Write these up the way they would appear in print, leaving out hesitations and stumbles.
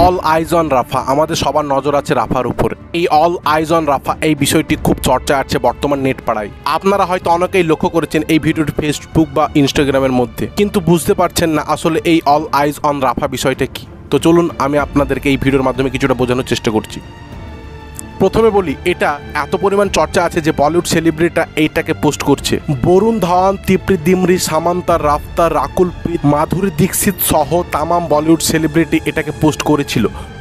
All eyes on রাফা, আমাদের সবার নজর আছে রাফার উপর। এই অল আইজ অন রাফা এই বিষয়টি খুব চর্চায় আছে বর্তমান নেট পাড়ায়। আপনারা হয়তো অনেকেই লক্ষ্য করেছেন এই ভিডিওটি ফেসবুক বা ইনস্টাগ্রামের মধ্যে, কিন্তু বুঝতে পারছেন না আসলে এই অল আইজ অন রাফা বিষয়টা কি। তো চলুন আমি আপনাদেরকে এই ভিডিওর মাধ্যমে কিছুটা বোঝানোর চেষ্টা করছি। প্রথমে বলি, এটা এত পরিমাণ চর্চা আছে যে বলিউড সেলিব্রিটিরা এইটাকে পোস্ট করছে। বরুণ ধাওয়ান, তৃপ্তি ডিমরি, সামান্তা, রাফতা, রাকুল প্রীত, মাধুরী দীক্ষিত সহ তামাম বলিউড সেলিব্রিটি এটাকে পোস্ট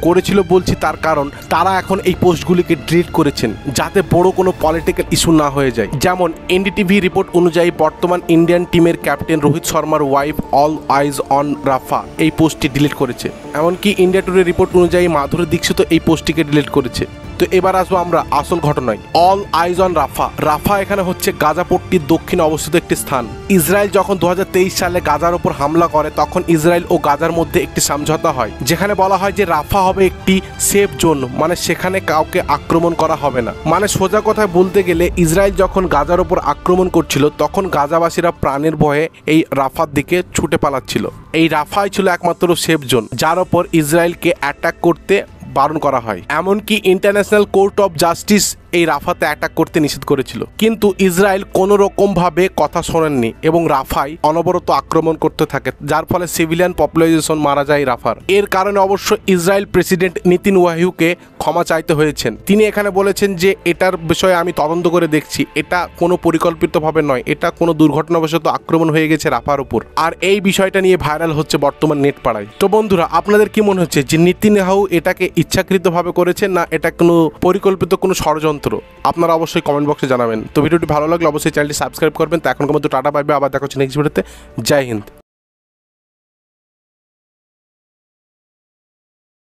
করেছিল বলছি তার কারণ তারা এখন এই পোস্টগুলিকে ডিলিট করেছেন যাতে বড় কোনো পলিটিক্যাল ইস্যু না হয়ে যায়। যেমন এনডিটিভি রিপোর্ট অনুযায়ী বর্তমান ইন্ডিয়ান টিমের ক্যাপ্টেন রোহিত শর্মার ওয়াইফ অল আইজ অন রাফা এই পোস্টটি ডিলিট করেছে। এমনকি ইন্ডিয়া টুডে রিপোর্ট অনুযায়ী মাধুরী দীক্ষিত এই পোস্টটিকে ডিলিট করেছে। তো এবার আসবো আমরা আসল ঘটনায়। অল আইজ অন রাফা। রাফা এখানে হচ্ছে গাজা পট্টির দক্ষিণে অবস্থিত একটি স্থান। ইসরায়েল যখন 2023 সালে গাজার উপর হামলা করে তখন ইসরায়েল ও গাজার মধ্যে একটি সমঝোতা হয়, যেখানে বলা হয় যে রাফা হবে একটি সেফ জোন, মানে সেখানে কাউকে আক্রমণ করা হবে না। মানে সোজা কথায় বলতে গেলে ইসরায়েল যখন গাজার উপর আক্রমণ করছিল তখন গাজাবাসীরা প্রাণের ভয়ে এই রাফার দিকে ছুটে পালাচ্ছিল। এই রাফাই ছিল একমাত্র সেফ জোন যার উপর ইসরায়েলকে অ্যাটাক করতে বারণ করা হয়। এমনকি ইন্টারন্যাশনাল কোর্ট অফ জাস্টিস এই রাফাতে অ্যাটাক করতে নিষেধ করেছিল, কিন্তু ইসরায়েল কোনো রকম ভাবে কথা শোনেননি এবং রাফায় অনবরত আক্রমণ করতে থাকে, যার ফলে সিভিলিয়ান পপুলেশন মারা যায় রাফার। এর কারণে অবশ্য ইসরায়েল প্রেসিডেন্ট নেতানিয়াহুকে ক্ষমা চাইতে হয়েছেন। তিনি এখানে বলেছেন যে এটার বিষয়ে আমি তদন্ত করে দেখছি, এটা কোনো পরিকল্পিতভাবে নয়, এটা কোনো দুর্ঘটনাবশত আক্রমণ হয়ে গেছে রাফার উপর। আর এই বিষয়টা নিয়ে ভাইরাল হচ্ছে বর্তমান নেট পাড়ায়। তো বন্ধুরা, আপনাদের কি মনে হচ্ছে যে নেতানিয়াহু এটাকে ইচ্ছাকৃতভাবে করেছেন না এটা কোনো পরিকল্পিত কোনো ষড়যন্ত্র? আপনারা অবশ্যই কমেন্ট বক্সে জানাবেন। তো ভিডিওটি ভালো লাগলে অবশ্যই চ্যানেলটি সাবস্ক্রাইব করবেন। তো এখনকার মতো টাটা, বাই বাই, আবার দেখা হচ্ছে নেক্সট ভিডিওতে। জয় হিন্দ।